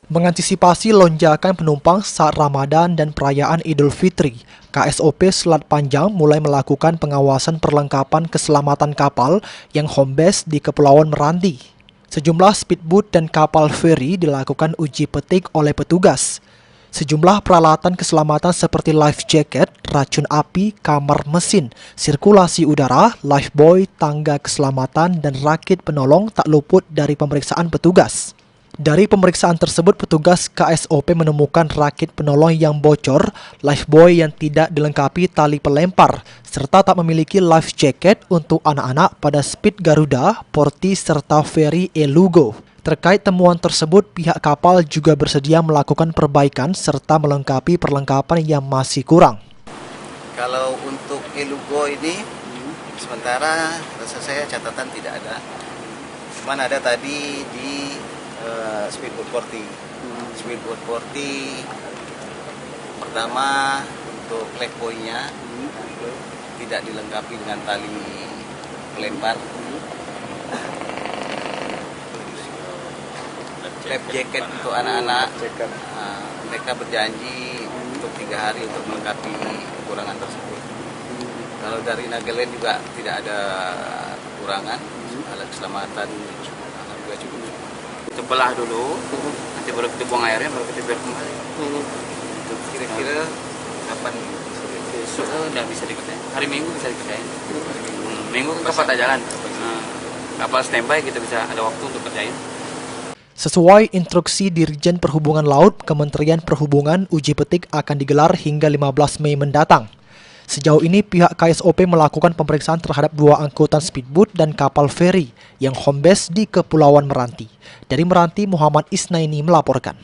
Mengantisipasi lonjakan penumpang saat Ramadan dan perayaan Idul Fitri, KSOP Selat Panjang mulai melakukan pengawasan perlengkapan keselamatan kapal yang home base di Kepulauan Meranti. Sejumlah speedboat dan kapal feri dilakukan uji petik oleh petugas. Sejumlah peralatan keselamatan seperti life jacket, racun api, kamar mesin, sirkulasi udara, lifebuoy, tangga keselamatan, dan rakit penolong tak luput dari pemeriksaan petugas. Dari pemeriksaan tersebut, petugas KSOP menemukan rakit penolong yang bocor, lifebuoy yang tidak dilengkapi tali pelempar, serta tak memiliki life jacket untuk anak-anak pada Speed Garuda, Porti, serta feri Elugo. Terkait temuan tersebut, pihak kapal juga bersedia melakukan perbaikan serta melengkapi perlengkapan yang masih kurang. Kalau untuk Elugo ini, sementara rasa saya catatan tidak ada. Cuman ada tadi di Speedboat Porti. Speedboat Porti pertama untuk lifebuoy-nya tidak dilengkapi dengan tali pelempar. Life jacket untuk anak-anak, mereka berjanji untuk 3 hari untuk melengkapi kekurangan tersebut. Kalau dari Nagaland juga tidak ada kekurangan, alat keselamatan alhamdulillah cukup. Kita belah dulu, nanti baru kita buang airnya, baru kita biar kembali. Kira-kira kapan? Besok udah bisa dikerjain, hari Minggu bisa dikerjain. Minggu kapal tak jalan, kapal standby kita bisa ada waktu untuk kerjain. Sesuai instruksi Dirjen Perhubungan Laut, Kementerian Perhubungan, uji petik akan digelar hingga 15 Mei mendatang. Sejauh ini pihak KSOP melakukan pemeriksaan terhadap 2 angkutan speedboat dan kapal feri yang home base di Kepulauan Meranti. Dari Meranti, Muhammad Isnaini melaporkan.